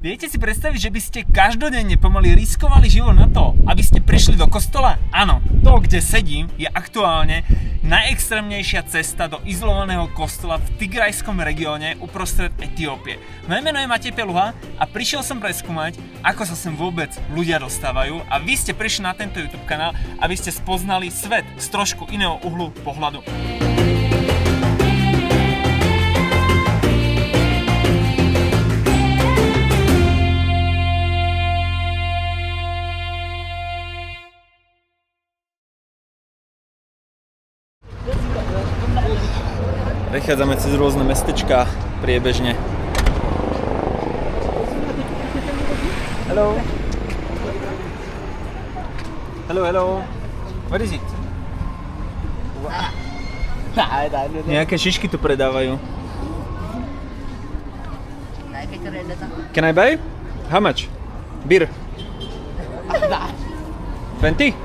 Viete si predstaviť, že by ste každodenne pomaly riskovali život na to, aby ste prišli do kostola? Áno, to, kde sedím, je aktuálne najextrémnejšia cesta do izolovaného kostola v Tigrajskom regióne uprostred Etiópie. Moje meno je Matej Peluha a prišiel som preskúmať, ako sa sem vôbec ľudia dostávajú, a vy ste prišli na tento YouTube kanál, aby ste spoznali svet z trošku iného uhlu pohľadu. Prechádzame cez rôzne mestečká priebežne. Hello. Hello, hello. What is it? Nejaké šišky tu predávajú. Can I buy? How much? Beer? 20? 20.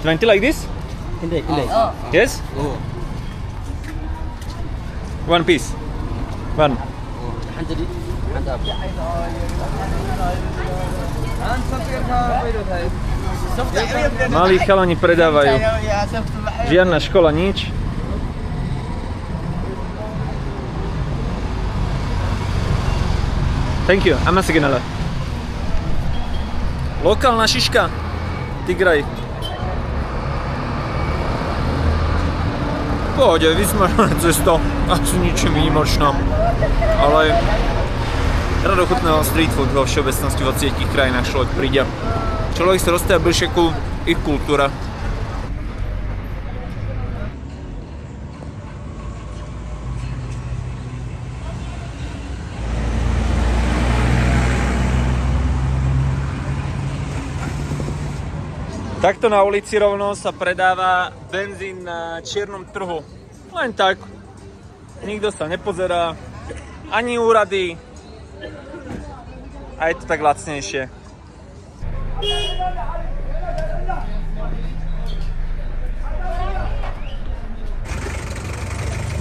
20 like this? Yes? One piece. One. Malí chalani predávajú. Žiadna škola, nič. Thank you. Amasigana. Lokálna šiška. Tigraj. V pohode, vysmažené cesto. Asi ničím výnimočnom. Ale rado chutného street food vo všeobecnosti v 20 krajinách človek príde. Človek sa dostáva bližšie ku ich kultúra. Takto na ulici rovno sa predáva benzín na čiernom trhu. Len tak. Nikto sa nepozerá. Ani úrady. A je to tak lacnejšie.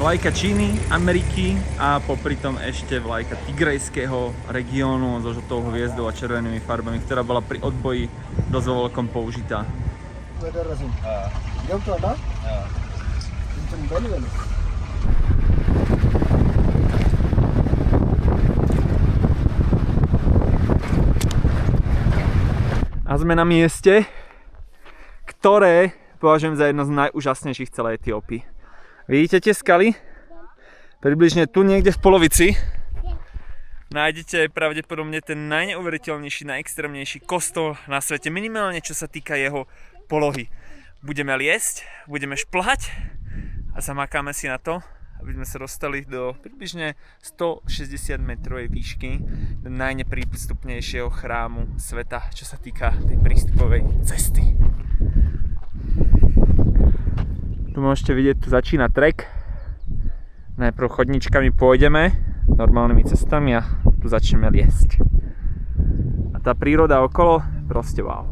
Vlajka Číny, Ameriky a popri tom ešte vlajka Tigrajského regiónu so žltou hviezdou a červenými farbami, ktorá bola pri odboji dosť vo veľkom použitá. A sme na mieste, ktoré považujem za jedno z najúžasnejších v celej Etiópii. Vidíte tie skaly? Približne tu niekde v polovici nájdete pravdepodobne ten najneuveriteľnejší, najextrémnejší kostol na svete, minimálne čo sa týka jeho polohy. Budeme liesť, budeme šplhať a zamakáme si na to, aby sme sa dostali do približne 160 metrovej výšky do najneprístupnejšieho chrámu sveta, čo sa týka tej prístupovej cesty. Tu môžete vidieť, tu začína trek. Najprv chodničkami pôjdeme, normálnymi cestami, a tu začneme liesť. A tá príroda okolo, proste wow.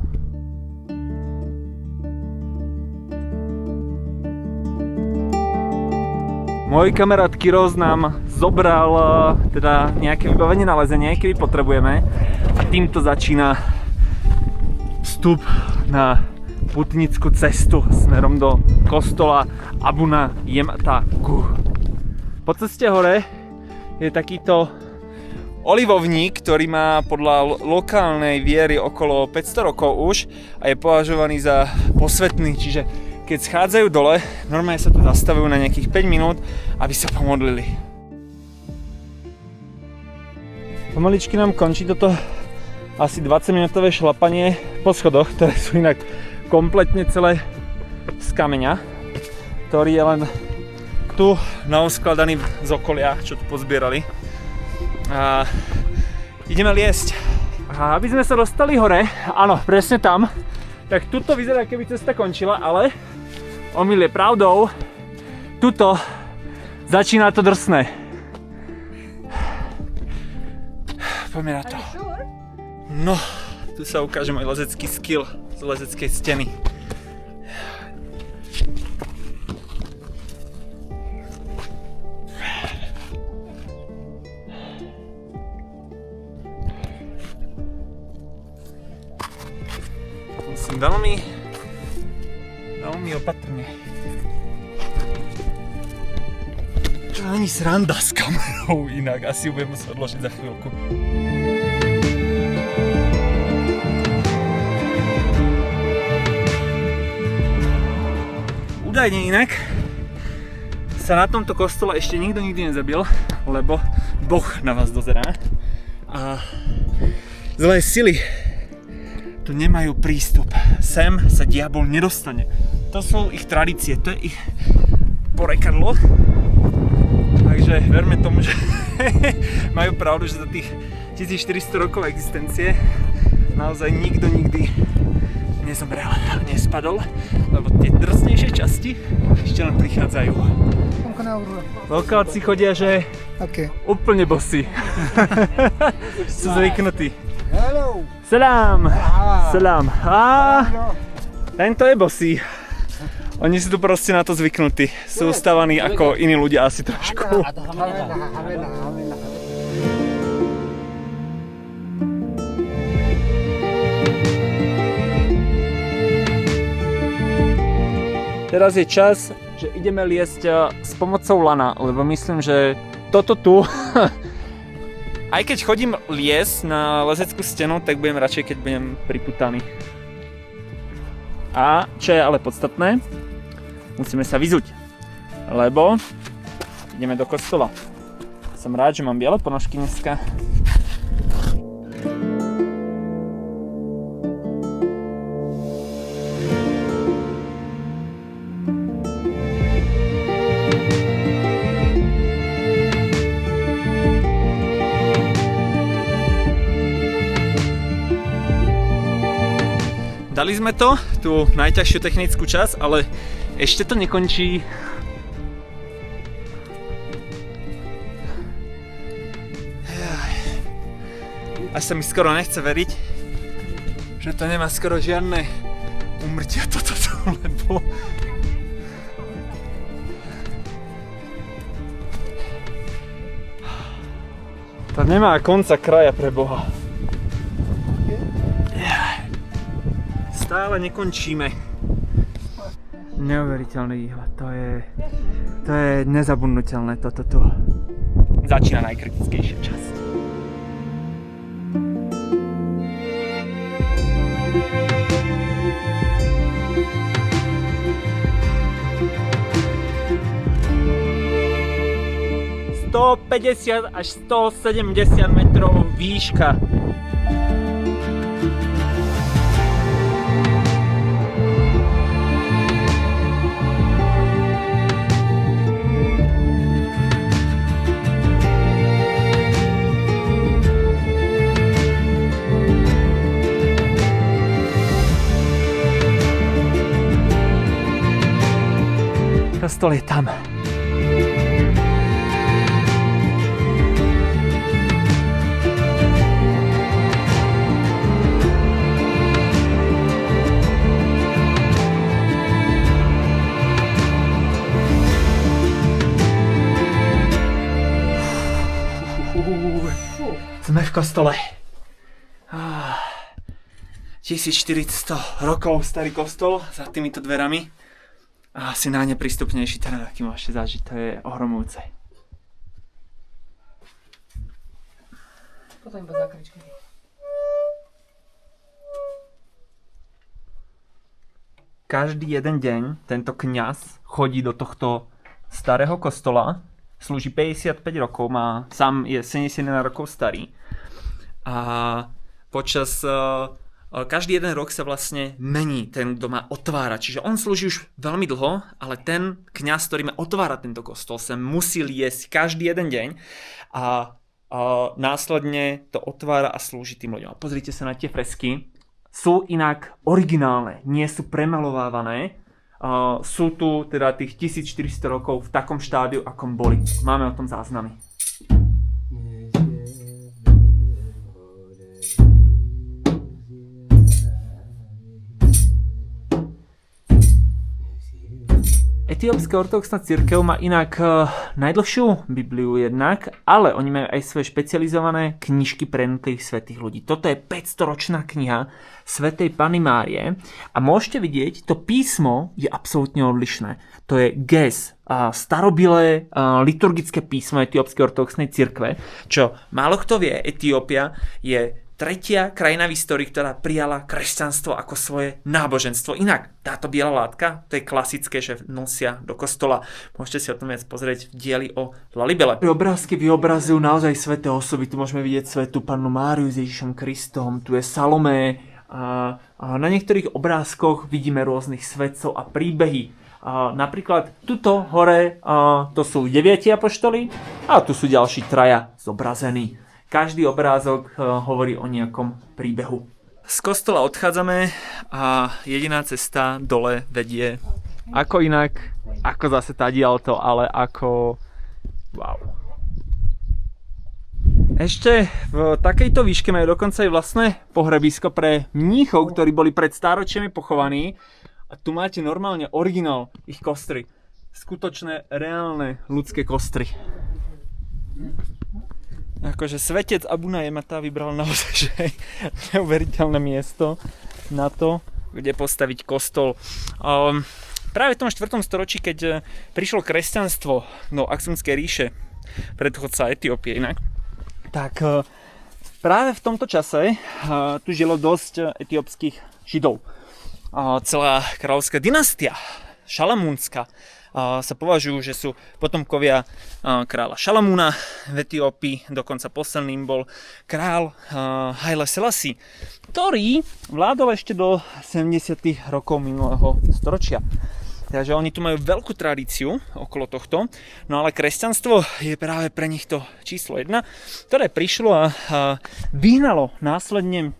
Môj kamarát Kiroz nám zobral teda nejaké vybavenie na lezenie, kedy potrebujeme. A týmto začína vstup na putnickú cestu smerom do kostola Abuna Yemtaku. Po ceste hore je takýto olivovník, ktorý má podľa lokálnej viery okolo 500 rokov už a je považovaný za posvätný, čiže keď schádzajú dole, normálne sa tu zastavujú na nejakých 5 minút, aby sa pomodlili. Pomaličky nám končí toto asi 20 minútové šlapanie po schodoch, ktoré sú inak kompletne celé z kameňa, ktorý je len tu naoskladaný z okolia, čo tu pozbierali. A ideme liesť. A aby sme sa dostali hore, áno, presne tam, tak tuto vyzerá, keby cesta končila, ale omyl je pravdou, tuto začína to drsné. Poďme na to. No, tu sa ukáže môj lezecký skill z lezeckej steny. veľmi opatrne. To ani sranda s kamerou inak, asi ju budem musieť odložiť za chvíľku. Údajne inak sa na tomto kostole ešte nikto nikdy nezabil, lebo Boh na vás dozerá a zlé sily tu nemajú prístup. Sem sa diabol nedostane. To sú ich tradície, to je ich porekadlo. Takže verme tomu, že majú pravdu, že za tých 1400 rokov existencie naozaj nikto nikdy nezomrel, nespadol, lebo tie drsnejšie časti ešte len prichádzajú. Lokálci chodia, že úplne bosí. Sú zvyknutí. Salam! Salam! A tento je bosí. Oni sú tu proste na to zvyknutí. Sú stavaní ako iní ľudia asi trošku. Teraz je čas, že ideme liesť s pomocou lana, lebo myslím, že toto tu, aj keď chodím liesť na lezeckú stenu, tak budem radšej, keď budem priputaný. A čo je ale podstatné, musíme sa vyzuť, lebo ideme do kostola. Som rád, že mám biele ponožky dneska. Dali sme to, tú najťažšiu technickú časť, ale ešte to nekončí. Až sa mi skoro nechce veriť, že to nemá skoro žiadne úmrtia toto, lebo to nemá konca kraja pre Boha. Stále nekončíme. Neuveriteľný výhľad, to je nezabudnutelné toto tu. Začína najkritickejšia časť. ...150 až 170 metrov výška. Kostol je tam. Sme v kostole. 1400 rokov starý kostol za týmito dverami. A asi najneprístupnejší terén, aký môžete zažiť, to je ohromujúce. Potom iba zákričky. Každý jeden deň tento kňaz chodí do tohto starého kostola, slúži 55 rokov, sám je 71 rokov starý. A počas každý jeden rok sa vlastne mení ten, kto má otvárať. Čiže on slúži už veľmi dlho, ale ten kňaz, ktorý má otvárať tento kostol, sa musí liesť každý jeden deň a následne to otvára a slúži tým ľuďom. Pozrite sa na tie fresky. Sú inak originálne, nie sú premalovávané. Sú tu teda tých 1400 rokov v takom štádiu, akom boli. Máme o tom záznamy. Etiópska ortodoxná cirkev má inak najdlhšiu Bibliu jednak, ale oni majú aj svoje špecializované knižky pre jednotlivých svätých ľudí. Toto je 500-ročná kniha svätej Panny Márie a môžete vidieť, to písmo je absolútne odlišné. To je ges, starobilé liturgické písmo etiópskej ortodoxnej cirkve, čo málo kto vie, Etiópia je tretia krajina v histórii, ktorá prijala kresťanstvo ako svoje náboženstvo. Inak, táto biela látka, to je klasické, že nosia do kostola. Môžete si o tom viac pozrieť v dieli o Lalibele. Obrázky vyobrazujú naozaj sväté osoby. Tu môžeme vidieť svätú Pannu Máriu s Ježišom Kristom, tu je Salomé. A na niektorých obrázkoch vidíme rôznych svätcov a príbehy. Napríklad tuto hore to sú 9 apoštoli a tu sú ďalší traja zobrazení. Každý obrázok hovorí o nejakom príbehu. Z kostola odchádzame a jediná cesta dole vedie ako inak, ako zase tadiaľto, ale ako wow. Ešte v takejto výške majú dokonca aj vlastné pohrebisko pre mníchov, ktorí boli pred stáročiami pochovaní. A tu máte normálne originál ich kostry. Skutočné, reálne ľudské kostry. Akože svetec Abuna Jemata vybral naozaj že neuveriteľné miesto na to, kde postaviť kostol. Práve v tom 4. storočí, keď prišlo kresťanstvo do Aksumskej ríše, predchodca Etiópie inak, tak práve v tomto čase tu žilo dosť etiópskych židov. Celá kráľovská dynastia Šalamúnska sa považujú, že sú potomkovia kráľa Šalamúna v Etiópii, dokonca posledným bol král Haile Selassie, ktorý vládol ešte do 70. rokov minulého storočia. Takže oni tu majú veľkú tradíciu okolo tohto, no ale kresťanstvo je práve pre nich to číslo 1, ktoré prišlo a vyhnalo následne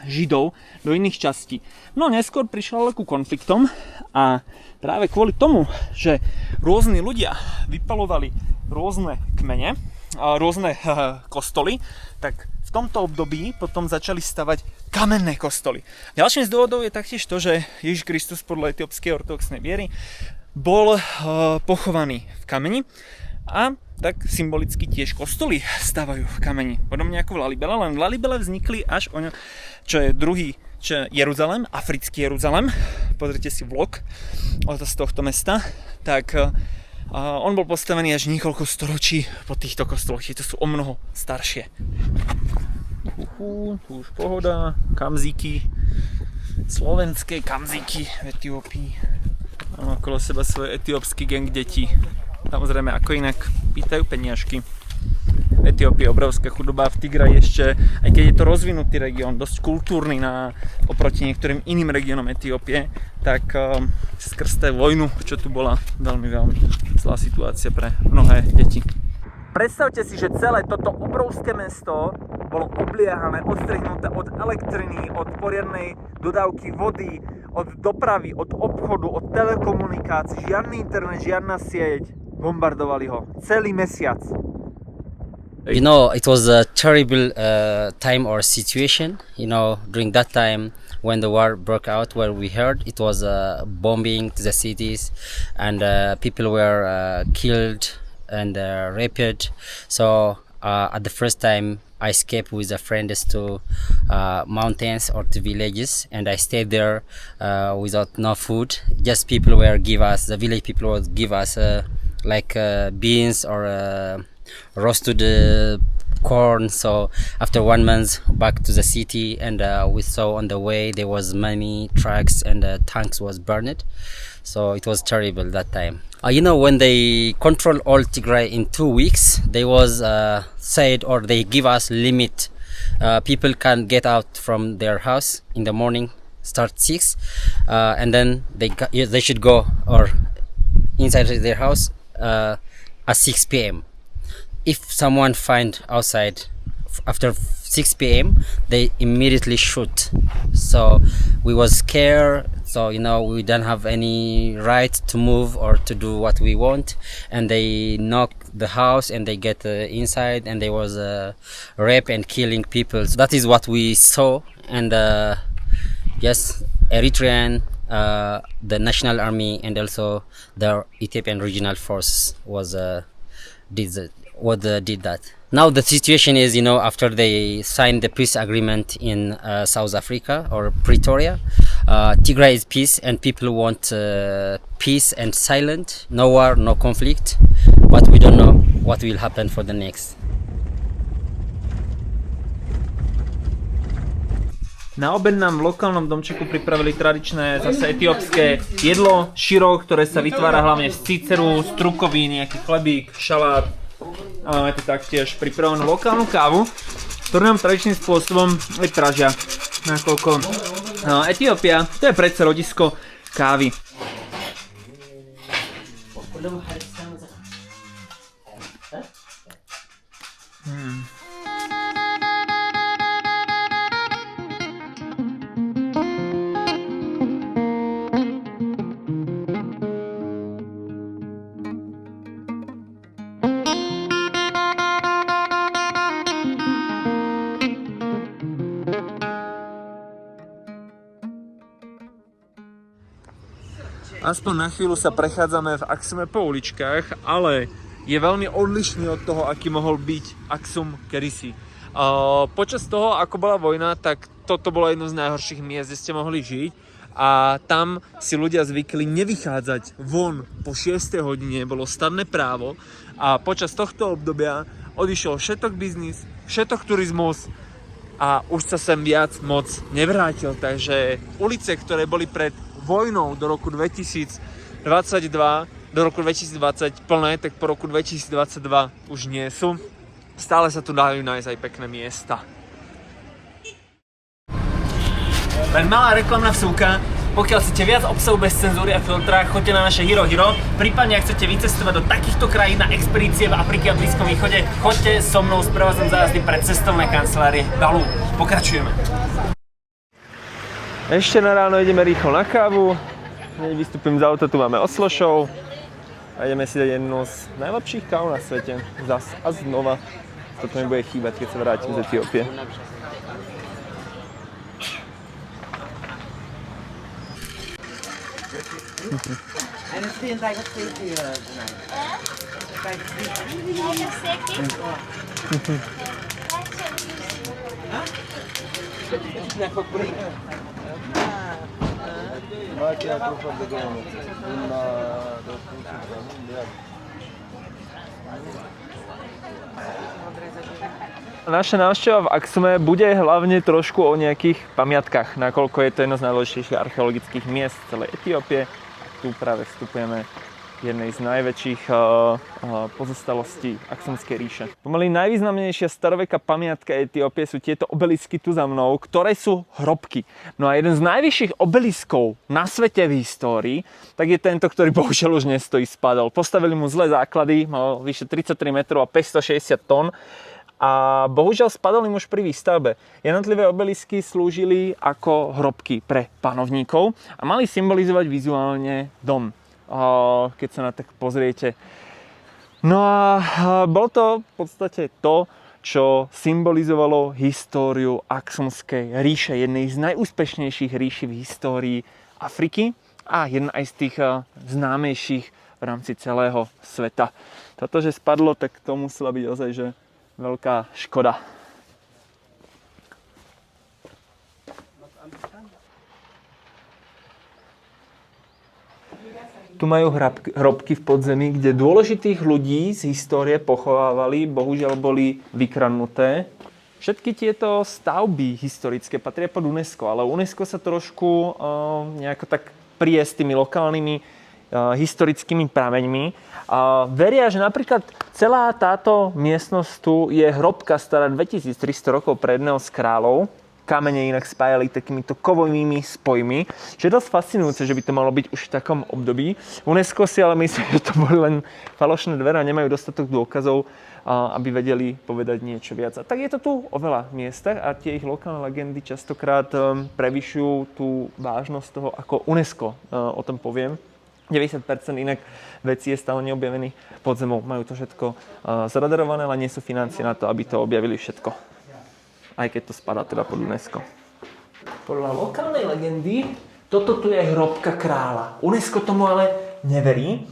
Židov do iných častí. No neskôr prišlo ale ku konfliktom a práve kvôli tomu, že rôzni ľudia vypalovali rôzne kmene, rôzne kostoly, tak v tomto období potom začali stavať kamenné kostoly. Ďalším z dôvodov je taktiež to, že Ježiš Kristus podľa etiópskej ortodoxnej viery bol pochovaný v kameni a tak symbolicky tiež kostoly stavajú v kameni. Podobne ako v Lalibele, len v Lalibele vznikli až čo je druhý Jeruzalém, africký Jeruzalém. Pozrite si vlog z tohto mesta. Tak on bol postavený až niekoľko storočí po týchto kostoloch. Tieto sú o mnoho staršie. Tu už pohoda, kamzíky, slovenské kamzíky v Etiópii. Mám okolo seba svoj etiópsky gang detí. Samozrejme, ako inak, pýtajú peniažky. V Etiópii je obrovská chudoba, v Tigraji ešte, aj keď je to rozvinutý región, dosť kultúrny oproti niektorým iným regiónom Etiópie, tak skrz té vojnu, čo tu bola, veľmi, veľmi zlá situácia pre mnohé deti. Predstavte si, že celé toto obrovské mesto bolo obliehané, odstrihnuté od elektriny, od poriadnej dodávky vody, od dopravy, od obchodu, od telekomunikácií, žiadny internet, žiadna sieť. Bombardovali ho celý mesiac. You know, it was a terrible time or situation. You know, during that time when the war broke out, where we heard it was bombing to the cities, and people were killed and raped. So at the first time, I escaped with a friends to mountains or to villages, and I stayed there without no food. Just people the village people would give us beans or roasted corn. So after 1 month back to the city, and we saw on the way there was many trucks and tanks was burned. So it was terrible that time. You know, when they control all Tigray in 2 weeks, they was said, or they give us limit. People can get out from their house in the morning, start 6, and then they should go or inside their house at 6 p.m. If someone find outside after 6 p.m, they immediately shoot. So we was scared. So, you know, we don't have any right to move or to do what we want. And they knock the house and they get inside, and there was rape and killing people. So that is what we saw. And yes, Eritrean the national army and also the Ethiopian regional force was did that. Now the situation is, after they signed the peace agreement in South Africa or Pretoria, Tigray is peace and people want peace and silent, no war, no conflict, but we don't know what will happen for the next. Na obed nám v lokálnom domčeku pripravili tradičné zase etiópske jedlo, širo, ktoré sa vytvára hlavne z ciceru, strukovín, nejaký chlebík, šalát. A máme tu taktiež pripravenú lokálnu kávu, ktorú nám tradičným spôsobom pražia. Nakoľko Etiópia, to je predsa rodisko kávy. Aspoň na chvíľu sa prechádzame v Aksume po uličkách, ale je veľmi odlišný od toho, aký mohol byť Aksum kedysi. Počas toho, ako bola vojna, tak toto bolo jedno z najhorších miest, kde ste mohli žiť. A tam si ľudia zvykli nevychádzať von po 6. hodine, bolo stanné právo. A počas tohto obdobia odišiel všetok biznis, všetok turizmus a už sa sem viac moc nevrátil. Takže ulice, ktoré boli pred vojnou do roku 2022, do roku 2020 plné, tak po roku 2022 už nie sú. Stále sa tu dajú nájsť aj pekné miesta. Len malá reklamná vsúka. Pokiaľ chcete viac obsahu bez cenzúry a filtra, choďte na naše Hero Hero. Prípadne, ak chcete vycestovať do takýchto krajín na expedície v Afrike a Blízkom východe, choďte so mnou s prevozom zájazdy pre cestovné kancelárie Baloo. Pokračujeme. Ešte na ráno ideme rýchlo na kávu. Vystúpim z auta, tu máme Oslo Show. A ideme si dať jednu z najlepších káv na svete. Zas a znova. Toto mi bude chýbať, keď sa vrátim z Etiópie. Naša návšteva v Aksume bude hlavne trošku o nejakých pamiatkách, nakoľko je to jedno z najdôležitejších archeologických miest celej Etiópie. Tu práve vstupujeme jednej z najväčších pozostalostí Aksumskej ríše. Pomaly najvýznamnejšia staroveká pamiatka Etiópie sú tieto obelisky tu za mnou, ktoré sú hrobky. No a jeden z najvyšších obeliskov na svete v histórii, tak je tento, ktorý bohužiaľ už nestojí, spadol. Postavili mu zlé základy, mal vyše 33 metrov a 560 tón. A bohužiaľ spadol im už pri výstavbe. Jednotlivé obelisky slúžili ako hrobky pre panovníkov a mali symbolizovať vizuálne dom, keď sa na tak pozriete. No a bol to v podstate to, čo symbolizovalo históriu Aksumskej ríše, jednej z najúspešnejších ríši v histórii Afriky a jedna aj z tých známejších v rámci celého sveta. Toto, že spadlo, tak to musela byť ozaj, že veľká škoda. Tu majú hrobky v podzemí, kde dôležitých ľudí z histórie pochovávali, bohužiaľ boli vykradnuté. Všetky tieto stavby historické patria pod UNESCO, ale UNESCO sa trošku nejako tak prie s tými lokálnymi historickými prameňmi. Veria, že napríklad celá táto miestnosť tu je hrobka stará 2300 rokov pre jedného z kráľov. Kamene inak spájali takýmito kovovými spojmi. Čiže je dosť fascinujúce, že by to malo byť už v takom období. UNESCO si ale myslí, že to boli len falošné dvere a nemajú dostatok dôkazov, aby vedeli povedať niečo viac. A tak je to tu o veľa miestach a tie ich lokálne legendy častokrát prevyšujú tú vážnosť toho, ako UNESCO o tom poviem. 90% inak vecí je stále neobjavených pod zemou. Majú to všetko zradarované, ale nie sú financie na to, aby to objavili všetko. Aj keď to spadá teda pod UNESCO. Podľa lokálnej legendy Toto tu je hrobka kráľa. UNESCO tomu ale neverí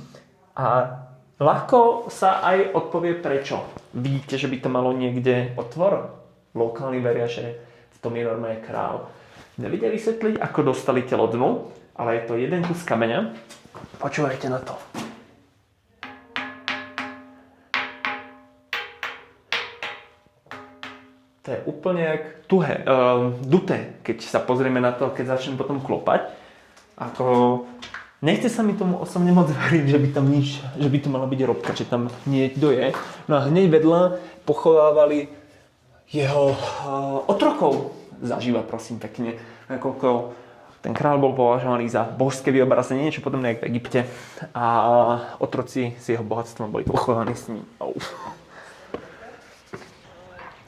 a ľahko sa aj odpovie prečo. Vidíte, že by to malo niekde otvor? Lokálni veria, že v tom je normálne kráľ. Nevedia vysvetliť, ako dostali telo dnu, ale je to jeden kus kameňa. Počúvajte na to. To je úplne jak duté, keď sa pozrieme na to, keď začnem potom klopať. Nechce sa mi tomu osobne moc veriť, že by to mala byť hrobka, že tam niekto je. No a hneď vedľa pochovávali jeho otrokov. Zažíva, prosím, pekne. Nakoľko ten kráľ bol považovaný za božské vyobrazenie, niečo podobné ako v Egypte. A otroci s jeho bohatstvom boli pochovaní s ním.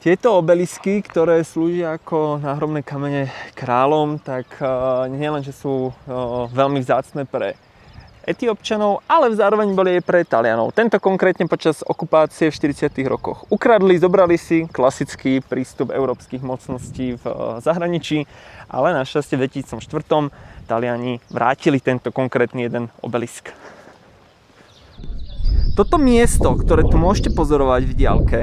Tieto obelisky, ktoré slúžia ako náhrobné kamene kráľom, tak nielen, že sú veľmi vzácne pre Etiópčanov, ale zároveň boli aj pre Talianov. Tento konkrétne počas okupácie v 40. rokoch ukradli, zobrali si klasický prístup európskych mocností v zahraničí, ale našťastie v 2004. Taliani vrátili tento konkrétny jeden obelisk. Toto miesto, ktoré tu môžete pozorovať v diaľke,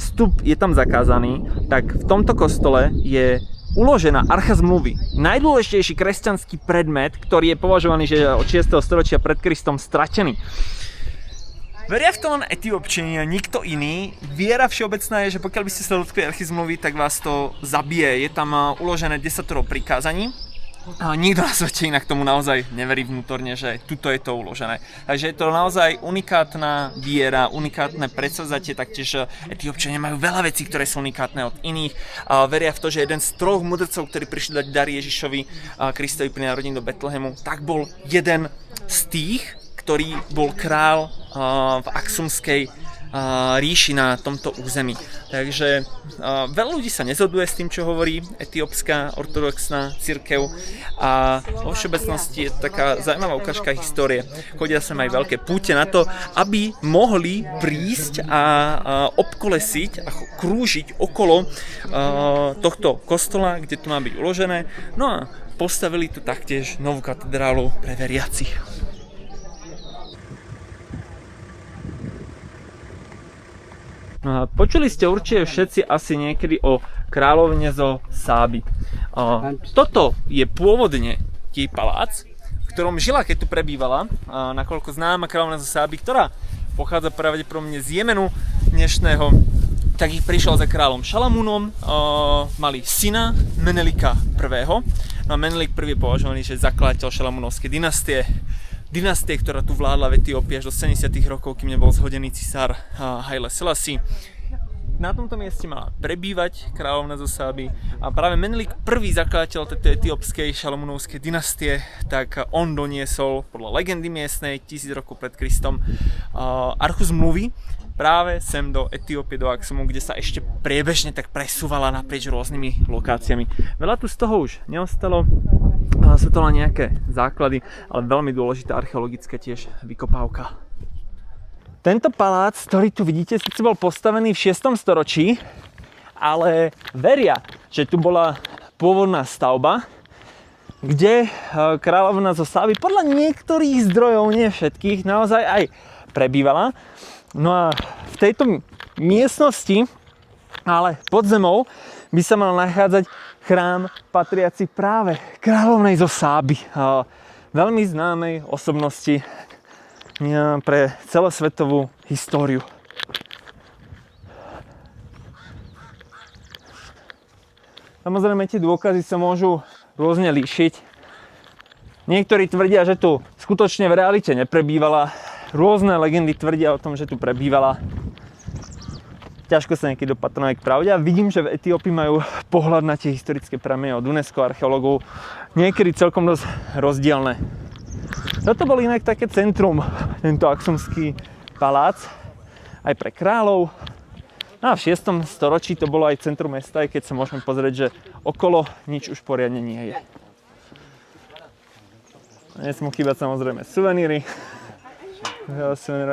vstup je tam zakázaný, tak v tomto kostole je uložená archa zmluvy. Najdôležitejší kresťanský predmet, ktorý je považovaný, že od 6. storočia pred Kristom stratený. Veria v to len Etiópčania, nikto iný. Viera všeobecná je, že pokiaľ by ste sa dotkli archy zmluvy, tak vás to zabije. Je tam uložené 10 prikázaní. Nikto na svete inak tomu naozaj neverí vnútorne, že tuto je to uložené. Takže je to naozaj unikátna viera, unikátne predsavzatie, taktiež Etiópčania majú veľa vecí, ktoré sú unikátne od iných. Veria v to, že jeden z 3 mudrcov, ktorí prišli dať dar Ježišovi Kristovi pri narodení do Betlehemu, tak bol jeden z tých, ktorý bol král v Aksumskej ríši na tomto území. Takže veľa ľudí sa nezhoduje s tým, čo hovorí etiópska ortodoxná cirkev a vo všeobecnosti je taká zaujímavá ukážka histórie. Chodia sem aj veľké púte na to, aby mohli prísť a obkolesiť a krúžiť okolo tohto kostola, kde to má byť uložené. No a postavili tu taktiež novú katedrálu pre veriacich. Počuli ste určite všetci asi niekedy o kráľovne zo Sáby. Toto je pôvodne jej palác, v ktorom žila, keď tu prebývala, nakoľko známa kráľovna zo Sáby, ktorá pochádza pravdepodobne z Jemenu dnešného, tak ich prišiel za kráľom Šalamúnom, mali syna Menelika I. No a Menelik I je považovaný, že zakladateľ Šalamúnovskej dynastie, ktorá tu vládla v Etiópii až do 70. rokov, kým nebol zhodený cisár Haile Selassie. Na tomto mieste mala prebývať kráľovna zo Sáby a práve Menelik I, zakladateľ tejto etiópskej šalamúnovskej dynastie, tak on doniesol podľa legendy miestnej 1000 rokov pred Kristom archu zmluvy práve sem do Etiópie, do Aksumu, kde sa ešte priebežne tak presúvala naprieč rôznymi lokáciami. Veľa tu z toho už neostalo. Sú to len nejaké základy, ale veľmi dôležitá archeologická tiež vykopávka. Tento palác, ktorý tu vidíte, síce bol postavený v 6. storočí, ale veria, že tu bola pôvodná stavba, kde kráľovna zo Sáby podľa niektorých zdrojov, nie všetkých, naozaj aj prebývala. No a v tejto miestnosti, ale pod zemou, by sa mal nachádzať chrám patriaci práve kráľovnej zo Sáby, veľmi známej osobnosti pre celosvetovú históriu. Samozrejme, tie dôkazy sa môžu rôzne líšiť. Niektorí tvrdia, že tu skutočne v realite neprebývala. Rôzne legendy tvrdia o tom, že tu prebývala. Ťažko sa niekedy dopatrnúť k pravde a vidím, že v Etiópii majú pohľad na tie historické pramene od UNESCO archeológov niekedy celkom dosť rozdielne. Toto bol inak také centrum, tento aksumský palác, aj pre kráľov. No a v 6. storočí to bolo aj centrum mesta, aj keď sa môžeme pozrieť, že okolo nič už poriadne nie je. Nesmú chýbať samozrejme suveníry.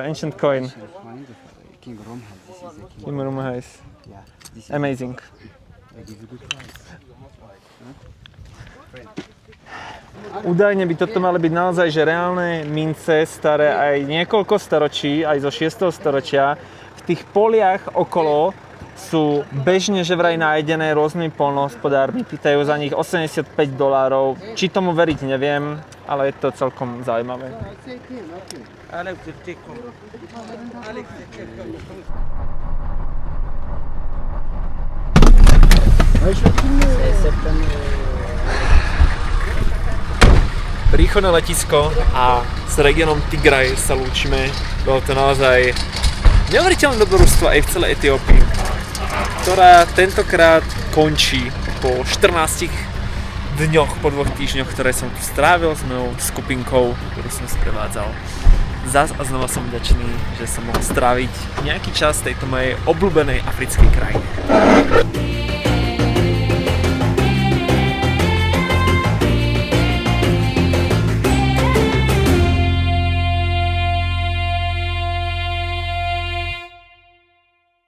Ancient coin. King Rumhais. Amazing. Údajne by toto mali byť naozaj že reálne mince, staré aj niekoľko storočí, aj zo 6. storočia. V tých poliach okolo sú bežne že vraj nájdené rôznymi poľnohospodármi, pýtajú za nich $85. Či tomu veriť neviem, ale je to celkom zaujímavé. Príchodné letisko a s regionom Tigray sa lúčime. Bolo to naozaj neuveriteľné dobrodružstvo aj v celej Etiópii, ktorá tentokrát končí po 14 dňoch, po 2 týždňoch, ktoré som tu strávil s mojou skupinkou, ktorú som sprevádzal. Zas a znova som vďačný, že som mohol stráviť nejaký čas v tejto mojej obľúbenej africkej krajine.